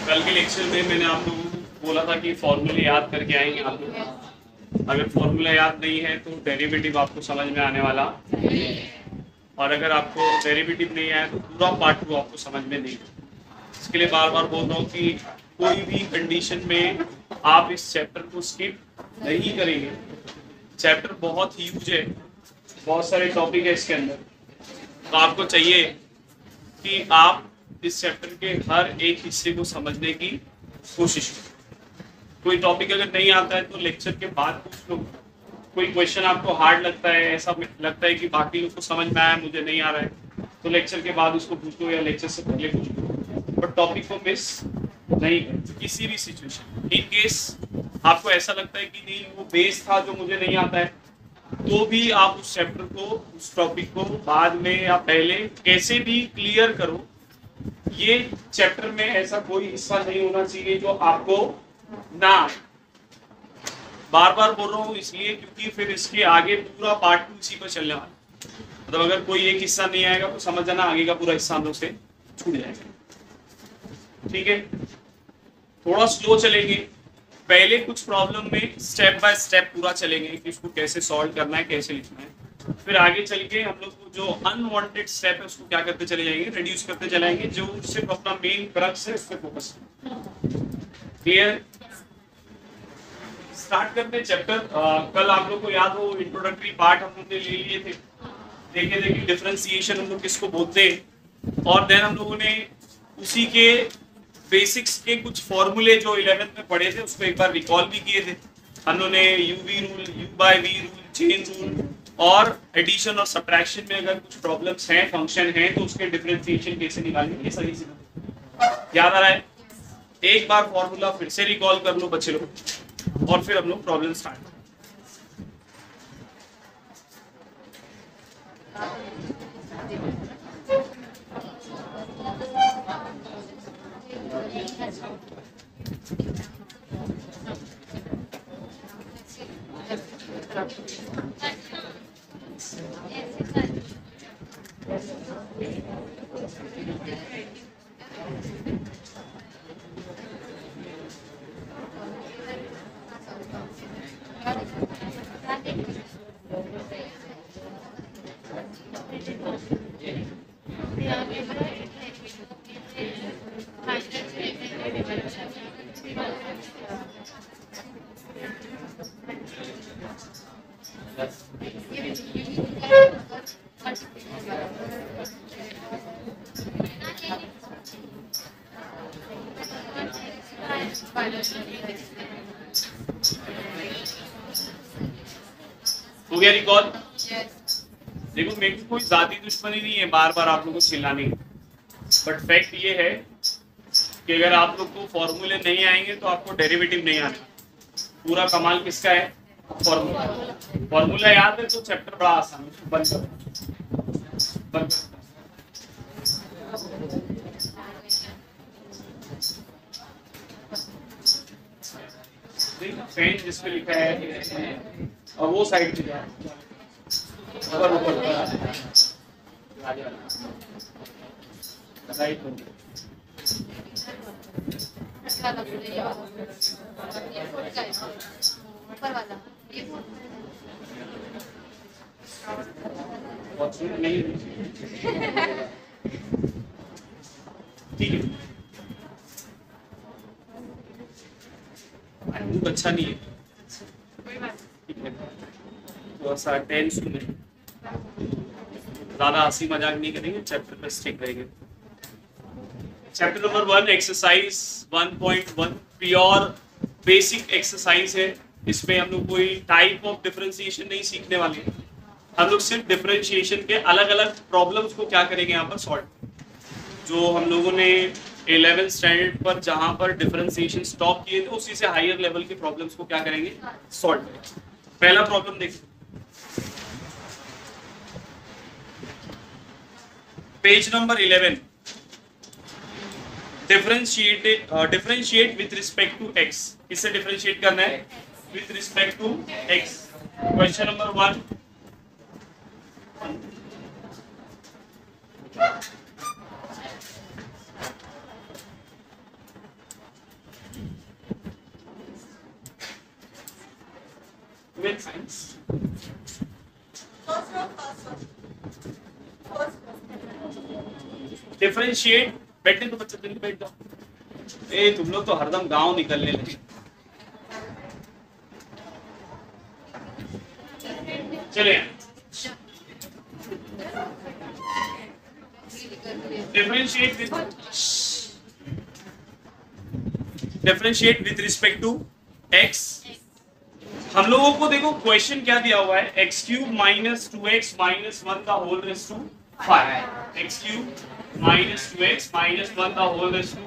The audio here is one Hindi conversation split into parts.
कल के लेक्चर में मैंने आप लोगों को बोला था कि फॉर्मूले याद करके आएंगे आप लोग। अगर फॉर्मूला याद नहीं है तो डेरिवेटिव आपको समझ में आने वाला, और अगर आपको डेरिवेटिव नहीं आया तो पूरा पार्ट 2 आपको समझ में नहीं। इसके लिए बार बार बोल रहा हूँ कि कोई भी कंडीशन में आप इस चैप्टर को स्किप नहीं करेंगे। चैप्टर बहुत ह्यूज है, बहुत सारे टॉपिक है इसके अंदर, तो आपको चाहिए कि आप इस चैप्टर के हर एक हिस्से को समझने की कोशिश करें। कोई टॉपिक अगर नहीं आता है तो लेक्चर के बाद पूछ लो। कोई क्वेश्चन आपको हार्ड लगता है, ऐसा लगता है कि बाकी लोग को समझ में आया मुझे नहीं आ रहा है, तो लेक्चर के बाद उसको पूछ लो या लेक्चर से पहले पूछ लो, बट टॉपिक को मिस नहीं करें किसी भी सिचुएशन। इन केस आपको ऐसा लगता है कि नहीं वो बेस था जो मुझे नहीं आता है, तो भी आप उस चैप्टर को, उस टॉपिक को बाद में या पहले कैसे भी क्लियर करो। ये चैप्टर में ऐसा कोई हिस्सा नहीं होना चाहिए जो आपको ना, बार बार बोल रहा हूँ इसलिए क्योंकि फिर इसके आगे पूरा पार्ट 2 इसी पर चलने वाला। मतलब अगर कोई एक हिस्सा नहीं आएगा तो समझ जाना आगे का पूरा हिस्सा हम लोग से छूट जाएगा। ठीक है, थोड़ा स्लो चलेंगे। पहले कुछ प्रॉब्लम में स्टेप बाय स्टेप पूरा चलेंगे कि इसको कैसे सॉल्व करना है, कैसे लिखना है। फिर आगे चल के हम लोग को जो अनवांटेड स्टेप है उसको क्या करते चले जाएंगे, रिड्यूस करते चले जाएंगे, जो सिर्फ अपना मेन क्रक्स है उस पर फोकस। क्लियर? स्टार्ट करते हैं चैप्टर। कल आप लोग को याद हो इंट्रोडक्टरी पार्ट हम लोग ने ले लिए थे, देखे डिफरेंशिएशन हम लोग किसको बोलते हैं, और देन हम लोगों ने उसी के बेसिक्स के कुछ फॉर्मूले जो 11th में पढ़े थे उसको एक बार रिकॉल भी किए थे। हम लोगों ने UV rule, u by v rule, chain rule, और एडिशन और सब्ट्रैक्शन में अगर कुछ प्रॉब्लम्स हैं, फंक्शन हैं, तो उसके डिफरेंशिएशन कैसे निकालेंगे, ये सही से याद आ रहा है? एक बार फॉर्मूला फिर से रिकॉल कर लो बच्चे लोग, और फिर हम लोग प्रॉब्लम स्टार्ट। हो गया रिकॉल? देखो मेरे को कोई जाती दुश्मनी नहीं है बार बार आप लोगों को चिल्लाने की, बट फैक्ट ये है कि अगर आप लोग को फॉर्मूले नहीं आएंगे तो आपको डेरिवेटिव नहीं आना। पूरा कमाल किसका है? फॉर्मूला। फॉर्मूला याद है तो चैप्टर बड़ा आसान है। बंद करो। पेन जिस पे लिखा है और वो साइड पे जाए, ऊपर ऊपर राइट हो। ऊपर वाला नहीं, ठीक है, बुक अच्छा नहीं है, ठीक है, थोड़ा सा टेंस में ज्यादा हंसी मजाक नहीं करेंगे, चैप्टर पे स्टिक रहेंगे। Chapter number 1 exercise 1.1 pure basic exercise है। इसमें हम लोग कोई टाइप ऑफ डिफरेंशिएशन नहीं सीखने वाले हैं, हम लोग सिर्फ डिफरेंशिएशन के अलग अलग प्रॉब्लम्स को क्या करेंगे यहाँ पर सॉल्व। जो हम लोगों ने 11th स्टैंडर्ड पर जहां पर डिफरेंशिएशन स्टॉप किए थे उसी से हायर लेवल के प्रॉब्लम्स को क्या करेंगे, सॉल्व करेंगे। पहला प्रॉब्लम देखिए, page number 11, differentiate with respect to x. किससे डिफरेंशिएट करना है? With respect to x. Question number 1, student science. Differentiate, बैठने तो बच्चे जल्दी बैठ जाओ। ए तुम लोग तो हरदम गांव निकलने लगे। चलिए differentiate with respect to x। हम लोगों को देखो क्वेश्चन क्या दिया हुआ है, x cube minus 2x minus 1 का whole raise to 5। X cube minus 2x minus 1 का होल रेस टू,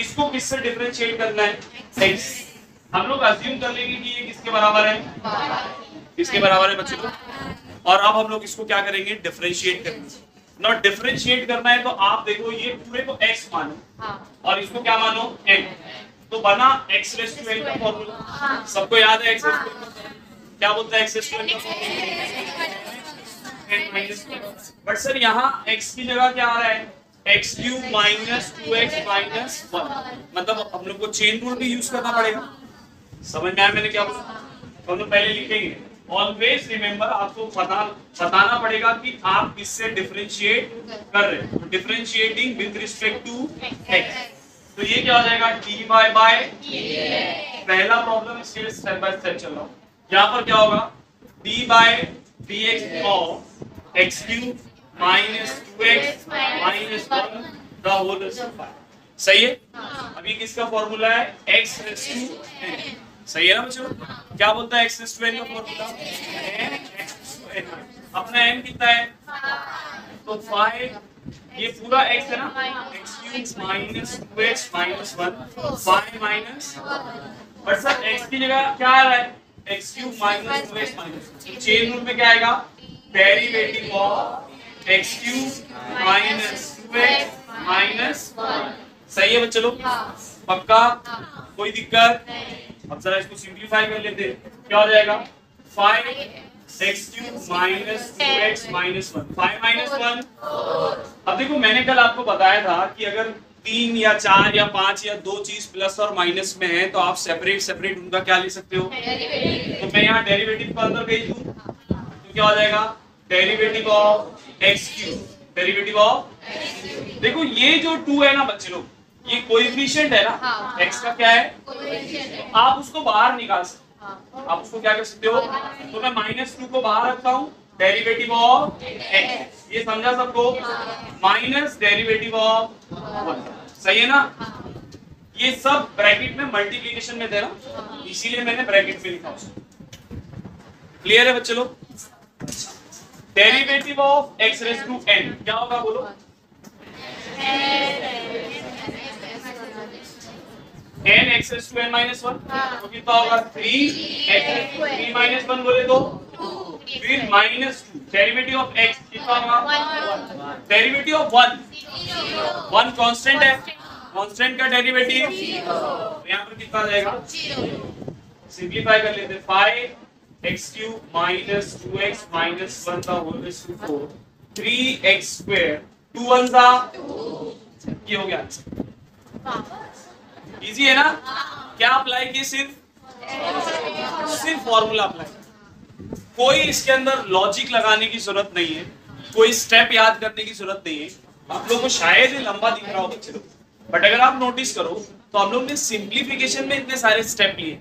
इसको किससे डिफरेंशिएट करना है, x। हम लोग अज्यूम कर लेंगे कि ये किसके बराबर है, किसके बराबर है बच्चों लोग। और अब हम लोग इसको क्या करेंगे, डिफरेंशिएट करेंगे। ना डिफरेंशिएट करना है तो आप देखो ये पूरे को x मानो और इसको क्या मानो n, तो बना x रेज़ टू n का फॉर्मूला। सबको याद है x रेज़ टू n क्या बोलता है, x रेज़ टू n का फॉर्मूला। बट सर यहाँ x की जगह क्या आ रहा है, x cube minus 2x minus 1, मतलब हम लोग को चेन रूल भी यूज करना पड़ेगा। समझ में आया मैंने क्या बोला, तो हम लोग पहले लिखेंगे। ऑलवेज रिमेंबर, आपको बताना पड़ेगा कि आप किससे डिफरेंशिएट कर रहे हैं। तो differentiating with respect to x, तो ये क्या हो जाएगा, dy बाय पहला प्रॉब्लम, इसके लिए स्टेप बाय स्टेप चल रहा हूं। यहाँ पर क्या होगा, d by dx of x cube minus 2x minus 1 का होल रेज़ टू 5। सही है। अभी किसका फॉर्मूला है, x रेज़ टू n। सही है ना बच्चों, क्या बोलता है x रेज़ टू n का फॉर्मूला, अपना n कितना है, तो 5, ये पूरा x है ना, x cube minus 2x minus 1 5 minus, but sir x की जगह क्या आ रहा है, x cube minus 2x minus, chain rule में क्या आएगा, derivative of x cube minus 2x minus 1। सही है बच्चों लोग, पक्का, कोई दिक्कत। अब जरा इसको सिंपलीफाई कर लेते हैं, क्या हो जाएगा, 5x cube minus 2x minus 1 5 minus 1। अब देखो मैंने कल आपको बताया था कि अगर 3 या 4 या 5 या 2 चीज प्लस और माइनस में है तो आप सेपरेट सेपरेट उनका क्या ले सकते हो, तो मैं यहाँ डेरिवेटिव को अंदर भेज दूं तो क्या हो जाएगा, derivative of x cube, derivative of, देखो ये जो 2 है ना बच्चे लोग, ये कोएफिशिएंट है ना, x का क्या है, तो आप उसको बाहर निकाल सकते हो। आप उसको क्या कर सकते हो, तो मैं -2 को बाहर रखता हूँ, डेरिवेटिव ऑफ x, ये समझा सबको, माइनस डेरिवेटिव ऑफ 1। सही है ना, ये सब ब्रैकेट में मल्टीप्लिकेशन में थे ना, इसीलिए मैंने ब्रैकेट में लिखा उसको। क्लियर है बच्चे लोग। Derivative of x raise to n क्या होगा बोलो, n x raise to n minus 1, तो कितना होगा 3 माइनस 1 बोले तो 2, फिर -2, डेरिवेटिव ऑफ x कितना होगा, डेरिवेटिव ऑफ 1 कांस्टेंट है, कांस्टेंट का डेरिवेटिव यहाँ पर कितना आ जाएगा, सिंपलीफाई कर लेते हैं, 5x cube minus 2x minus 1 का whole raise to 4 3x square 2 1 सा, ये हो गया आंसर। इजी है ना, क्या अप्लाई किए, सिर्फ फॉर्मूला अप्लाई, कोई इसके अंदर लॉजिक लगाने की जरूरत नहीं है, कोई स्टेप याद करने की जरूरत नहीं है। आप लोगों को शायद ही लंबा दिख रहा हो बच्चे लोग, बट अगर आप नोटिस करो तो हम लोग ने सिंप्लीफिकेशन में इतने सारे स्टेप लिए।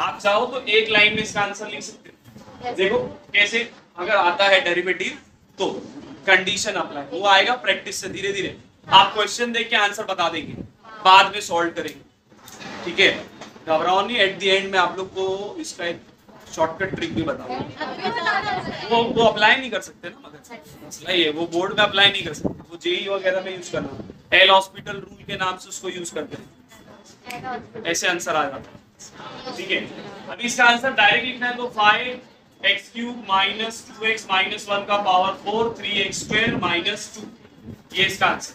आप चाहो तो एक लाइन में इसका आंसर लिख सकते हो। देखो कैसे, अगर आता है डेरिवेटिव तो कंडीशन अप्लाई, वो आएगा प्रैक्टिस से, धीरे धीरे आप क्वेश्चन देख के आंसर बता देंगे, बाद में सॉल्व करेंगे, ठीक है, घबराओ नहीं। एट द एंड में आप लोग को इसका एक शॉर्टकट ट्रिक भी बताऊंगा, वो अप्लाई नहीं कर सकते ना, मगर मसला ये है, वो बोर्ड में अप्लाई नहीं कर सकते, वो जेई वगैरह में यूज करना, एल हॉस्पिटल रूल के नाम से उसको यूज करते हैं, ऐसे आंसर आ जाता है, ठीक है। अभी इसका आंसर डायरेक्ट लिखना है तो 5x cube minus 2x minus 1 का पावर 4 3x स्क्वायर माइनस 2, ये इसका आंसर।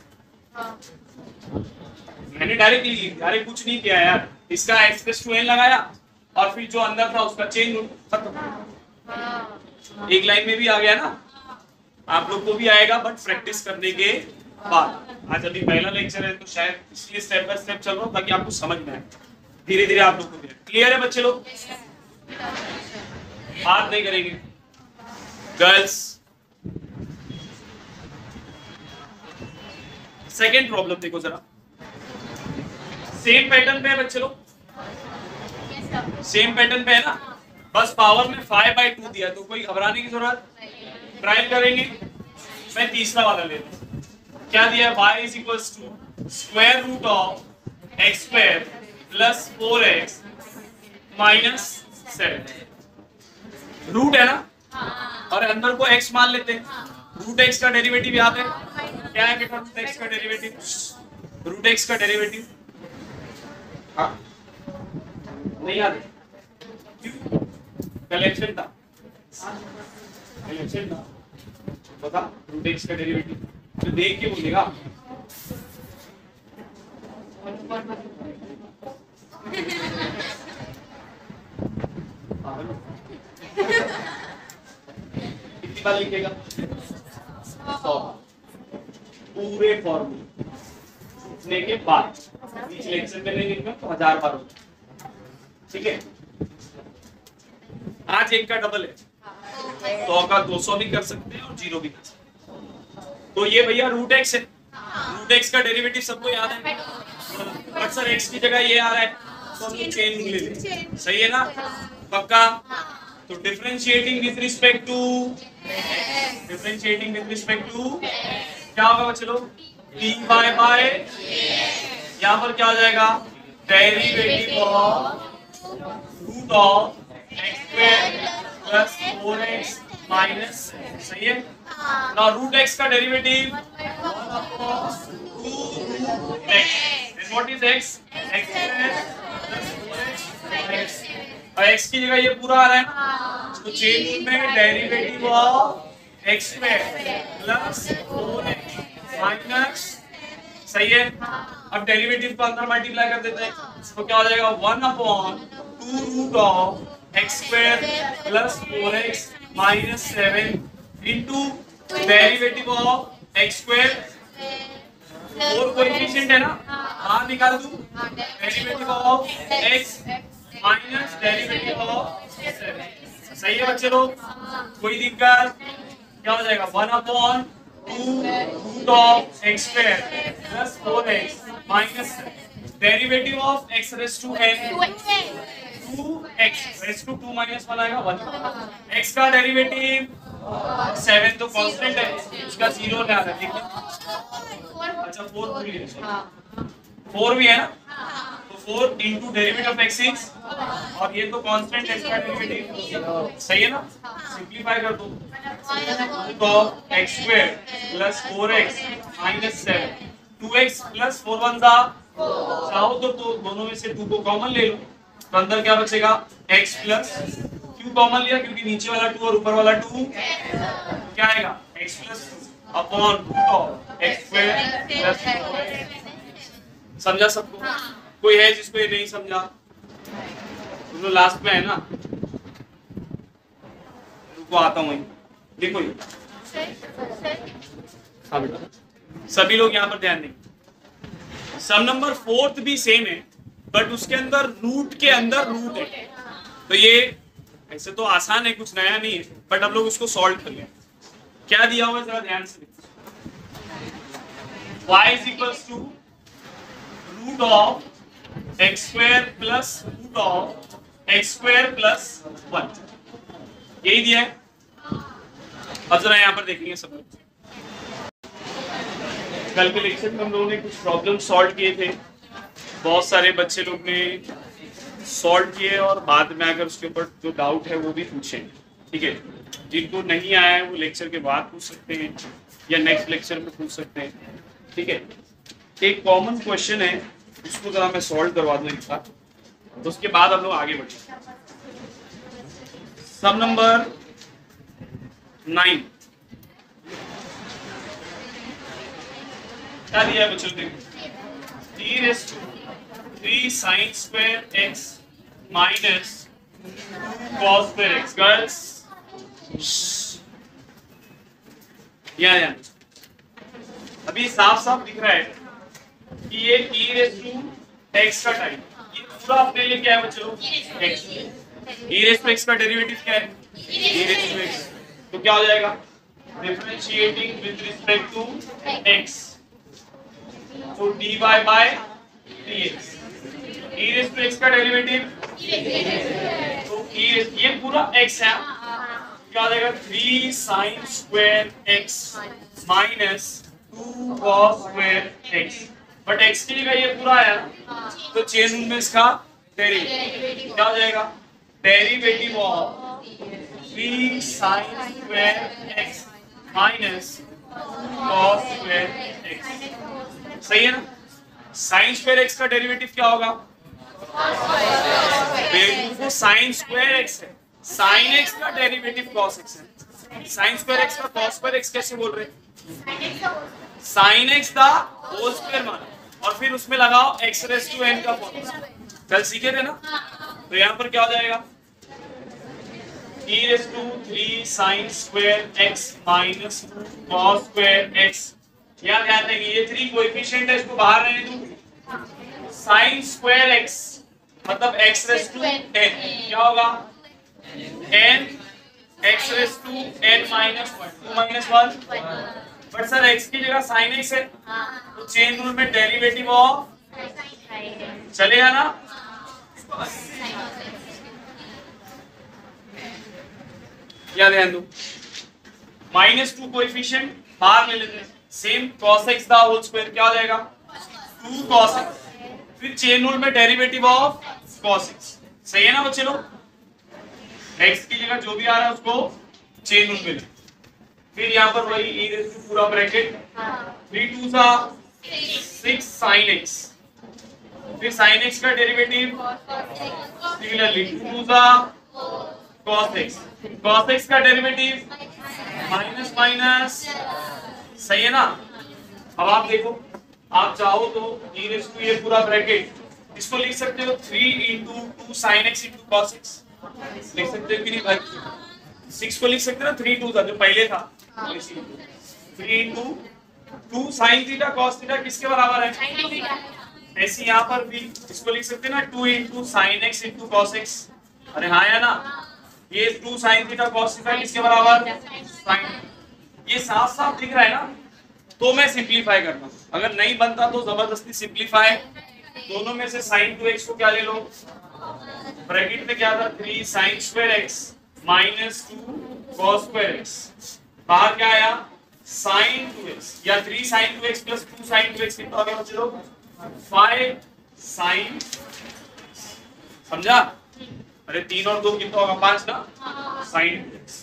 मैंने डायरेक्ट लिख दिया, डायरेक्ट कुछ नहीं किया यार, इसका x रेज़ टू n लगाया और फिर जो अंदर था उसका चेन रूल खत्म, एक लाइन में भी आ गया ना, आप लोग को भी आएगा बट प्रैक्टिस करने के बाद। आज अभी पहला लेक्चर है तो शायद इसलिए स्टेप बाय स्टेप चल रहा हूं ताकि आपको समझ में आए, धीरे धीरे आप लोग को क्लियर है बच्चे लोग। बात नहीं करेंगे गर्ल्स। सेकेंड प्रॉब्लम देखो जरा, सेम पैटर्न पे है बच्चे लोग, सेम पैटर्न पे है ना, बस पावर में 5/2 दिया, तो कोई घबराने की जरूरत, ट्राई करेंगे। मैं तीसरा वाला ले लूं, क्या दिया है, y is equal to square root of x square plus 4x minus 7। Root है ना, और अंदर को x मान लेते हैं। रूट x का डेरिवेटिव याद है, क्या है बेटा रूट x का डेरिवेटिव, रूट x का डेरिवेटिव नहीं याद है, कलेक्शन था, कलेक्शन था, बता रूट x का डेरिवेटिव तो देख के बोलेगा। कितनी बार लिखेगा, 100 पूरे फॉर्मूले लिखने के बाद, बीच लेक्चर में नहीं लिखना तो 1000 बार होगा, ठीक है। आज एक का डबल है, 100 का 200 भी कर सकते हैं और 0 भी कर सकते हैं। तो ये भैया रूट एक्स है, रूट एक्स का डेरिवेटिव सबको याद है, बट सर एक्स की जगह ये आ रहा है तो हम चेंज ले लें, सही है ना, पक्का। तो differentiating with respect to, differentiating with respect to क्या होगा बच्चे लोग, dy बाय, यहाँ पर क्या हो जाएगा, derivative of root of x square plus 4x minus, सही है ना। रूट x का derivative 1 upon 2x, and what is x, x square plus 4x, और x की जगह ये पूरा आ रहा है ना, तो चेन रूल में derivative of x square plus 4x minus, सही है। अब डेरिवेटिव को अंदर मल्टीप्लाई कर देते हैं, तो क्या हो जाएगा, 1 upon 2 root of x square plus 4x minus 7 into derivative of x square, 4 coefficient है ना, बाहर निकाल दूं, derivative of x minus derivative of 7, सही है बच्चे लोग, कोई दिक्कत, क्या हो जाएगा, 1 upon 2 root of x square plus 4x minus derivative of x raise to n 2x raise to 2 minus 1 आएगा 1, x का डेरिवेटिव 7 तो कांस्टेंट है, उसका 0 ले आ रहा है, ठीक है। अच्छा 4 भी है, 4 भी है ना, तो 4 into derivative of x is, और ये तो कांस्टेंट है, इसका डेरिवेटिव सही है ना, सिंपलीफाई कर दो, root of x square plus 4x minus 7, 2x plus 4 1 जा, चाहो तो दोनों में से 2 को कॉमन ले लो, तो अंदर क्या बचेगा, x प्लस, क्यों कॉमन लिया, क्योंकि नीचे वाला 2 और ऊपर वाला 2, क्या आएगा, x plus upon root of x square plus 4x। समझा सबको, कोई है जिसको ये नहीं समझा, तुम लोग लास्ट में है ना, रुको आता हूँ, देखो ये, हाँ बेटा सभी लोग यहाँ पर ध्यान देंगे, सम नंबर 4th भी सेम है, बट उसके अंदर रूट के अंदर रूट है, तो ये ऐसे तो आसान है, कुछ नया नहीं है, बट अब लोग उसको सॉल्व कर लें। क्या दिया हुआ है जरा ध्यान से देखो, y is equals to root of x square plus root of x square plus 1, यही दिया है। अब जरा यहाँ पर देखेंगे सब लोग, कल के लेक्चर में हम लोगों ने कुछ प्रॉब्लम सॉल्व किए थे, बहुत सारे बच्चे लोग ने सॉल्व किए और बाद में आकर उसके ऊपर जो डाउट है वो भी पूछे, ठीक है। जिनको नहीं आया है वो लेक्चर के बाद पूछ सकते हैं या नेक्स्ट लेक्चर में पूछ सकते हैं, ठीक है। एक कॉमन क्वेश्चन है, उसको जरा मैं सॉल्व करवा दूं एक साथ, तो उसके बाद हम लोग आगे बढ़े। सम नंबर 9 क्या दिया है बच्चों, देखो, t raised to 3 sin square x minus cos square x, girls यहाँ अभी साफ साफ दिख रहा है कि ये t raised to x का टाइम, ये पूरा अपने लिए क्या है बच्चों, x, e raise to x का डेरिवेटिव क्या है? e raise to x। तो क्या हो जाएगा? Differentiating with respect to x, तो dy by dx। e raise to x का डेरिवेटिव, तो ये पूरा x है, क्या हो जाएगा? 3 sin square x minus 2 cos square x। But x की जगह ये पूरा आया ना, तो चेन रूल में इसका डेरिवेटिव क्या हो जाएगा? Derivative of 3 sin square x minus cos square x। सही है ना? sin स्क्वायर x का डेरिवेटिव क्या होगा? देखो sin स्क्वायर x है, sin x का डेरिवेटिव cos x है। sin स्क्वायर x का cos स्क्वायर x कैसे बोल रहे हैं? sin x का होल स्क्वायर माना और फिर उसमें लगाओ x रेज़ टू n का फॉर्मूला, कल सीखे थे ना? तो यहाँ पर क्या हो जाएगा? e raise to 3 sin square x minus 2 cos square x। यहाँ ध्यान देंगे ये 3 कोएफिशिएंट है, इसको बाहर रहने दूं। sin स्क्वायर x मतलब x रेज़ टू n, क्या होगा? n x raise to n minus 1, 2 minus 1। But sir x की जगह sin x है, तो चेन रूल में डेरिवेटिव ऑफ चलेगा ना? क्या ध्यान दो, -2 कोएफिशिएंट बाहर ले लेते हैं, सेम cos x दा होल स्क्वायर क्या हो जाएगा? 2 cos x, फिर चेन रूल में डेरिवेटिव ऑफ cos x। सही है ना बच्चे लोग? x की जगह जो भी आ रहा है उसको चेन रूल में ले, फिर यहाँ पर वही e रेज़ टू पूरा ब्रैकेट 3 2 सा 6 sin x, फिर sin x का डेरिवेटिव सिमिलरली 2 2 सा cos x, cos x का डेरिवेटिव माइनस माइनस। सही है ना? अब आप देखो, आप चाहो तो e रेज़ टू ये पूरा ब्रैकेट इसको लिख सकते हो 3 into 2 sin x into cos x, लिख सकते हो कि नहीं भाई? 6 को लिख सकते हो ना, 3 2 था जो पहले था, 3 into 2 sin theta cos theta किसके बराबर है? ऐसे यहाँ पर भी इसको लिख सकते हैं ना 2 into sin x into cos x। अरे हाँ या ना? ये 2 sin थीटा cos थीटा किसके बराबर? sin। ये साफ साफ दिख रहा है ना? तो मैं सिंपलीफाई करता हूँ, अगर नहीं बनता तो जबरदस्ती सिंपलीफाई। दोनों में से sin 2x को क्या ले लो? ब्रैकेट में क्या था? 3 sin square x minus 2 cos square x। बाहर क्या आया? sin 2x या 3 sin 2x plus 2 sin 2x कितना हो गया बच्चे लोग? 5 sin। समझा? अरे 3 और 2 कितना होगा? 5 ना? sin 2x।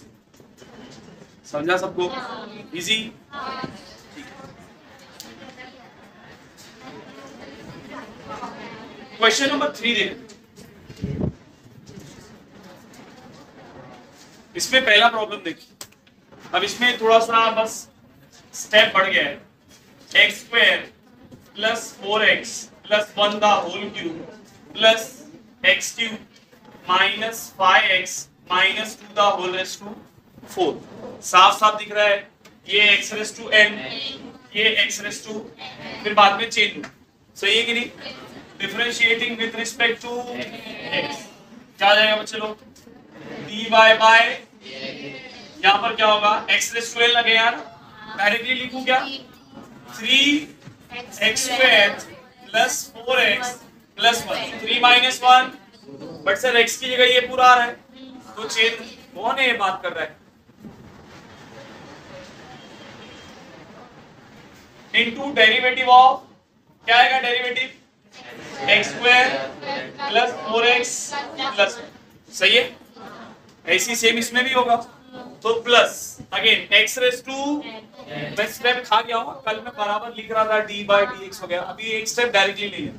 समझा सबको? इजी। क्वेश्चन नंबर 3 देखो, इसमें पहला प्रॉब्लम देखिए। अब इसमें थोड़ा सा बस स्टेप बढ़ गया है। X square plus 4x plus 1 the whole cube plus x cube minus 5x minus 2 the whole raise to 4। साफ साफ दिख रहा है, ये x रेज़ टू n, ये x रेज़ टू, फिर बाद में चेन। सही है कि नहीं? Differentiating with respect to x क्या आ जाएगा बच्चे लोग? dy बाय, यहाँ पर क्या होगा? x रेज़ टू n लगे यार, डायरेक्टली लिखूं क्या? 3x square plus 4x plus 1, 3 minus 1। But sir x की जगह ये पूरा आ रहा है, तो चेन कौन है ये बात कर रहा है? इनटू डेरिवेटिव ऑफ क्या आएगा? Derivative x square plus 4x plus. सही है? ऐसी सेम इसमें भी होगा, तो plus again x raise to, मैं स्टेप खा गया हूँ, कल मैं बराबर लिख रहा था d बाय dx हो गया, अभी एक स्टेप डायरेक्टली नहीं है।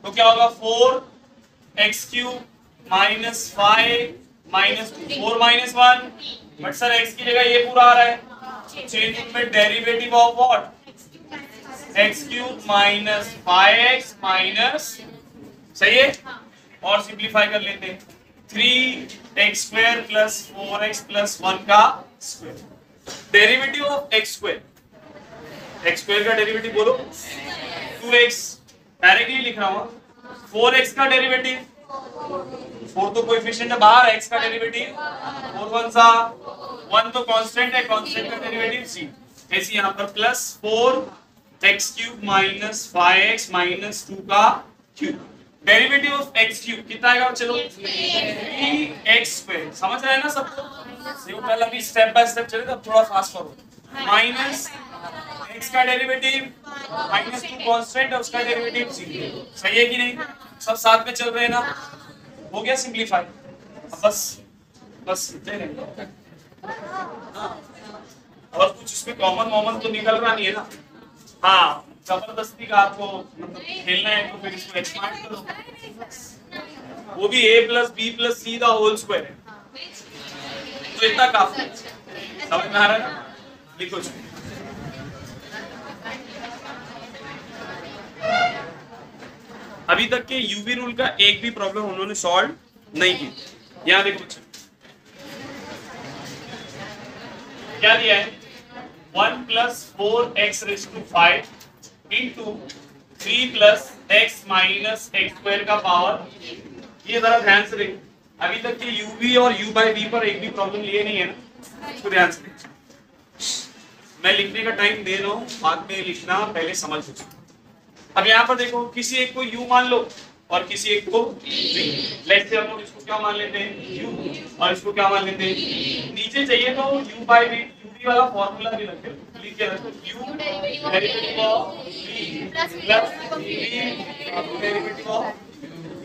तो क्या होगा? 4x cube minus 5 minus 2, 4 minus 1। But sir x की जगह ये पूरा आ रहा है, चेंज में derivative of what? x cube minus 5x minus. सही है? और सिंप्लीफाई कर लेते हैं, 3x square plus 4x plus 1 का square. Derivative of x square, x square का डेरिवेटिव बोलो 2x, डायरेक्टली लिख रहा हूं। 4x का डेरिवेटिव 4 तो कोएफिशिएंट है बाहर, x का डेरिवेटिव 4 वन सा 1 तो कांस्टेंट है, कांस्टेंट का डेरिवेटिव c। ऐसे यहाँ पर plus 4x³ minus 5x minus 2 का क्यूब। डेरिवेटिव ऑफ x³ कितना आएगा? चलो 3x²। समझ रहे हैं ना सबको? देखो पहले अभी स्टेप बाय स्टेप चले, तब थोड़ा फास्ट करो। माइनस x का डेरिवेटिव माइनस 2 कांस्टेंट है, उसका डेरिवेटिव 0। सही है कि नहीं? सब साथ में चल रहे हैं ना? हो गया सिंपलीफाई। बस इतने रहेंगे। और कुछ इसमें कॉमन तो निकल रहा नहीं है ना? हाँ, जबरदस्ती का आपको मतलब खेलना है तो फिर इसको एक्सपांड करो। वो भी a प्लस बी प्लस सी का होल स्क्वायर है, तो इतना काफी है। समझ में आ रहा है ना? लिखो अभी तक के यूवी रूल का एक भी प्रॉब्लम उन्होंने सॉल्व नहीं की। यहाँ देखो क्या दिया है? 1 plus 4x⁵ into 3 plus x minus x² का पावर। ये जरा ध्यान से देखो, अभी तक के uv और u बाई v पर एक भी प्रॉब्लम लिए नहीं है ना? इसको ध्यान से देखो। मैं लिखने का टाइम दे रहा हूँ, बाद में लिखना, पहले समझ लो। अब यहाँ पर देखो, किसी एक को u मान लो और किसी एक को v। लेट्स से हम लोग इसको क्या मान लेते हैं? u, और इसको क्या मान लेते हैं? नीचे चाहिए तो u बाई v, uv वाला फॉर्मूला भी रख दो, लिख के रखो u derivative of v plus v derivative of,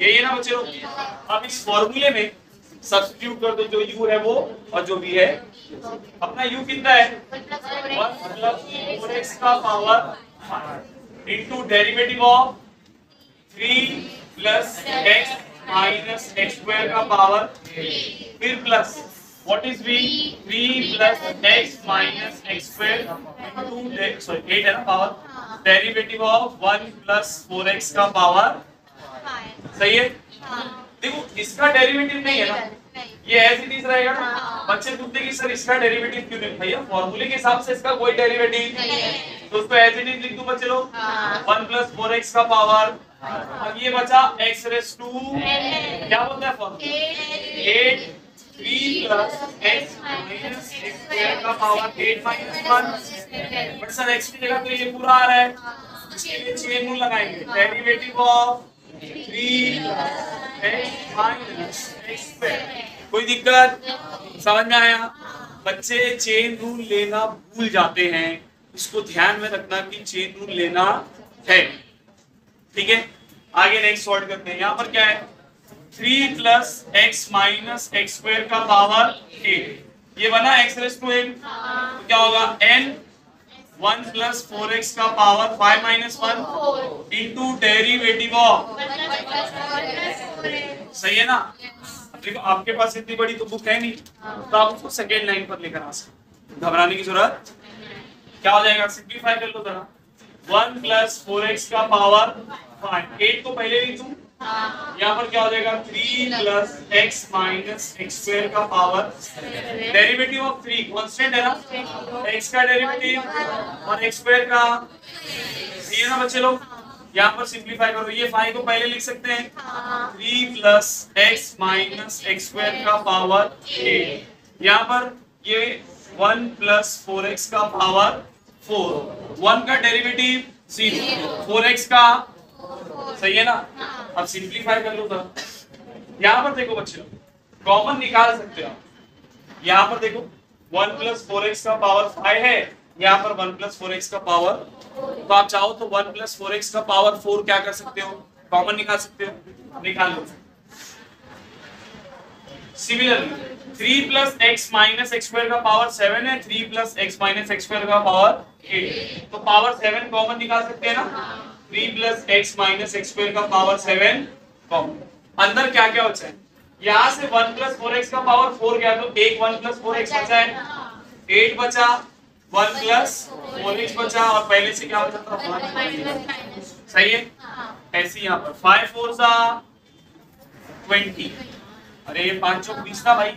यही ना बच्चों? अब इस फॉर्मूले में सब्स्टिट्यूट कर दो, जो u है वो और जो v है। अपना u कितना है? 1 प्लस 4x का power into derivative of 3 plus x minus x² का पावर, फिर plus what is v? 3 plus x minus x² into sorry 8 है ना power, derivative of 1 plus 4x का पावर। सही है? देखो इसका डेरिवेटिव नहीं है ना, ये एज इट इज रहेगा ना। बच्चे पूछते कि सर इसका डेरिवेटिव क्यों नहीं? भैया फॉर्मूले के हिसाब से इसका कोई डेरिवेटिव नहीं है, तो उसको एज इट इज लिख दो बच्चे लोग। 1 प्लस 4x का पावर, अब ये बचा x⁵ क्या बोलता है formula? 8 3 plus x minus x² का power 8 minus 1। But sir x की जगह तो ये पूरा आ रहा है, इसके लिए चेन रूल लगाएंगे। Derivative of 3 x minus x²। कोई दिक्कत? समझ में आया? बच्चे चेन रूल लेना भूल जाते हैं, इसको ध्यान में रखना कि चेन रूल लेना है। ठीक है, आगे नेक्स्ट सॉल्व करते हैं। यहाँ पर क्या है? 3 प्लस x माइनस x² का पावर 8, ये बना x⁵ तो क्या होगा? n 1 प्लस 4x का power 5 minus 1 into derivative of, सही है ना? देखो आपके पास इतनी बड़ी तो बुक है नहीं, तो आप उसको सेकेंड लाइन पर लेकर आ सकते, घबराने की जरूरत। क्या हो जाएगा? सिंप्लीफाई कर लो जरा। 1 प्लस 4x का पावर 5, 8 को पहले लिख दूं, यहाँ पर क्या हो जाएगा? 3 प्लस x माइनस x² का पावर, डेरिवेटिव ऑफ 3 कांस्टेंट है ना, x का डेरिवेटिव और x² का, ये ना बच्चे लोग। यहाँ पर सिंप्लीफाई करो, ये 5 को पहले लिख सकते हैं, 3 प्लस x माइनस x² का पावर 8। यहाँ पर ये 1 प्लस 4x का पावर 4, 1 का डेरिवेटिव 0, 4x का, सही है ना? अब सिंप्लीफाई कर लो तो यहाँ पर देखो बच्चे लोग, कॉमन निकाल सकते हो। यहाँ पर देखो 1 प्लस 4x का पावर 5 है, यहाँ पर 1 प्लस 4x का पावर, तो आप चाहो तो 1 प्लस 4x का पावर 4 क्या कर सकते हो? कॉमन निकाल सकते हो, निकाल लो। Similarly 3 plus x minus x² का पावर 7 है, 3 प्लस x माइनस x² का पावर 8, तो पावर 7 कॉमन निकाल सकते हैं ना? 3 प्लस x माइनस x² का पावर 7 कॉमन। अंदर क्या क्या बचा है? यहाँ से 1 प्लस 4x का पावर 4 गया, तो एक 1 प्लस 4x बचा है, 8 बचा, 1 प्लस 4x बचा, और पहले से क्या बचा था? 1। सही है? ऐसे यहाँ पर 5 4 सा 20, अरे ये 5 चौक 20 था भाई,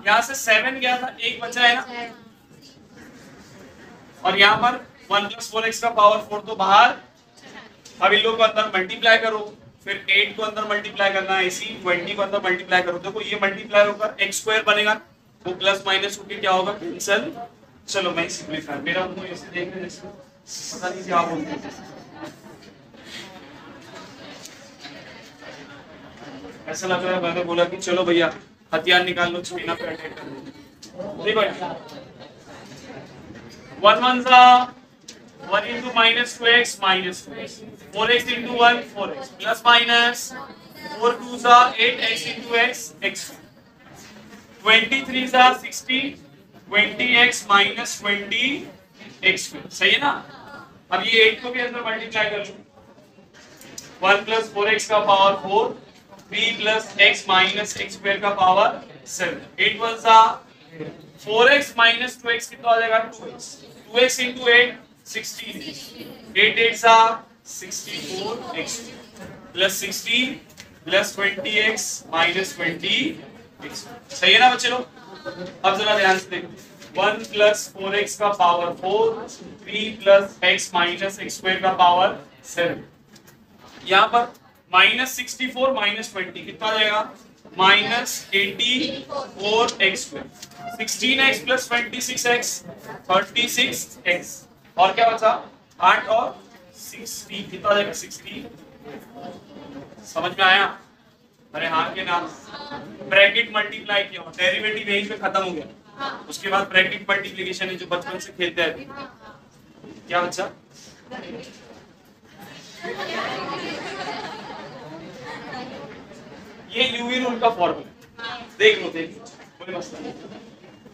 यहाँ से 7 गया था, एक बचा है ना, और यहाँ पर 1 प्लस 4x का पावर 4 तो बाहर। अब इन लोगों को अंदर मल्टीप्लाई करो, फिर 8 को अंदर मल्टीप्लाई करना है, इसी 20 को अंदर मल्टीप्लाई करो। देखो ये मल्टीप्लाई होकर x स्क्वायर बनेगा, वो प्लस माइनस होकर क्या होगा, कैंसिल। चलो मैं सिंपलीफाई, मेरा मुंह ऐसे देख रहे जैसे पता नहीं क्या बोलते हैं, ऐसा लग रहा है मैंने बोला कि चलो भैया हथियार निकाल लो, चाइना पे अटैक कर दो। देखो 1 1 सा 1 into minus 2x minus 4x into 1 4x plus minus 4 2 सा 8x into x x 23 सा 60 20x minus 20x सही है ना। अब ये 8 को भी अंदर मल्टीप्लाई कर लो, 1 plus 4x का power 4 3 plus x minus x square का पावर 7 8 1 सा 4x minus 2x कितना आ जाएगा 2x 2x into 8 16 8 8 सा 64x plus 60 plus 20x minus 20x सही है ना बच्चे लोग। अब जरा ध्यान से देखो 1 plus 4x का power 4 3 plus x minus x square का पावर 7 यहाँ पर माइनस 64 माइनस 20 कितना आ जाएगा minus 84x square 16x plus 26x 36x और क्या बचा 8 और 60 कितना आ जाएगा 60। समझ में आया। अरे हाँ के नाम ब्रैकेट मल्टीप्लाई किया, डेरिवेटिव यहीं पे खत्म हो गया, उसके बाद ब्रैकेट मल्टीप्लिकेशन है जो बचपन से खेलते हैं। क्या बचा ये यूवी रूल का फॉर्मूला देख लो कोई मसला नहीं,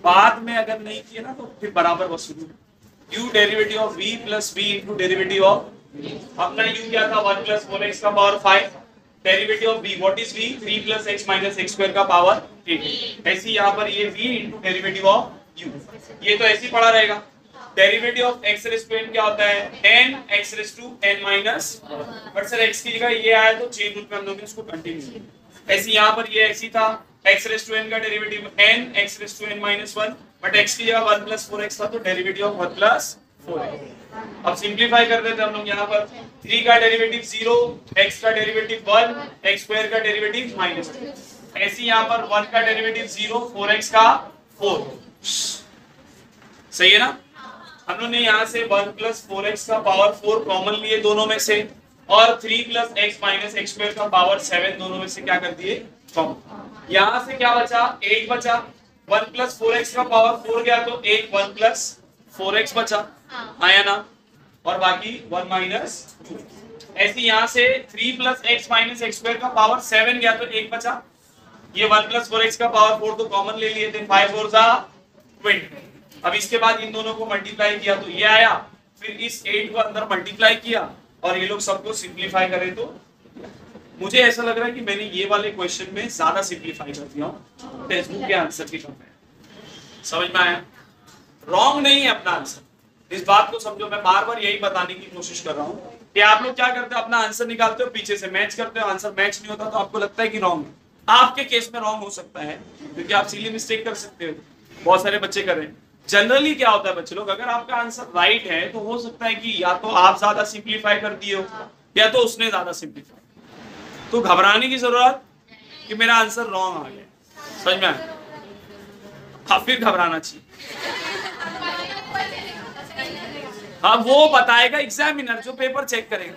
बाद में अगर नहीं किया ना तो फिर बराबर वसूल u derivative of v plus v into derivative of अपना u क्या था 1 प्लस 4x का power 5 derivative of v what is v 3 plus x minus x square का पावर 8 ऐसी यहाँ पर ये v into derivative of u ये तो ऐसे ही पड़ा रहेगा। Derivative of x raise to n क्या होता है n x raise to n minus, but sir x की जगह ये आया तो चेन रूल में हम लोग ने इसको कंटिन्यू ऐसे यहाँ पर ये ऐसी था x रेज़ टू n का derivative n x raise to n minus 1 but x की जगह 1 प्लस 4x था तो डेरिवेटिव ऑफ 1 प्लस 4x। अब सिंपलीफाई कर देते हम लोग यहाँ पर 3 का डेरिवेटिव 0 x का डेरिवेटिव 1 x स्क्वायर का डेरिवेटिव माइनस 2 ऐसे यहाँ पर 1 का डेरिवेटिव 0 4x का 4 सही है ना। हम लोग ने यहाँ से 1 प्लस 4x का पावर 4 कॉमन लिए दोनों में से और 3 plus x minus x square का पावर 7 दोनों में से क्या कर दिए कॉमन। यहाँ से क्या बचा 8 बचा 1 प्लस 4x का पावर 4 गया तो 1 प्लस 4x बचा आया ना, और बाकी 1 माइनस 2 ऐसे यहाँ से 3 plus x minus x square का पावर 7 गया तो 1 बचा, ये 1 प्लस 4x का पावर 4 तो कॉमन ले लिए थे 5 4 सा 20। अब इसके बाद इन दोनों को मल्टीप्लाई किया तो ये आया, फिर इस 8 को अंदर मल्टीप्लाई किया और ये लोग सबको सिंपलीफाई करें तो मुझे ऐसा लग रहा है कि मैंने ये वाले क्वेश्चन में ज्यादा सिंपलीफाई कर दिया हूं टेक्स्ट बुक के आंसर की कंपेयर। समझ में आया। रॉन्ग नहीं है अपना आंसर, इस बात को समझो। मैं बार बार यही बताने की कोशिश कर रहा हूँ कि आप लोग क्या करते हो अपना आंसर निकालते हो पीछे से मैच करते हो, आंसर मैच नहीं होता तो आपको लगता है कि रॉन्ग है। आपके केस में रॉन्ग हो सकता है क्योंकि आप सिली मिस्टेक कर सकते हो, बहुत सारे बच्चे कर रहे हैं। जनरली क्या होता है बच्चे लोग, अगर आपका आंसर राइट है तो हो सकता है कि या तो आप ज्यादा सिंपलीफाई कर दिए हो या तो उसने ज्यादा सिंपलीफाई, तो घबराने की जरूरत कि मेरा आंसर रॉन्ग आ गया। समझ में आया। हाँ फिर घबराना चाहिए। हाँ वो बताएगा एग्जामिनर जो पेपर चेक करेगा।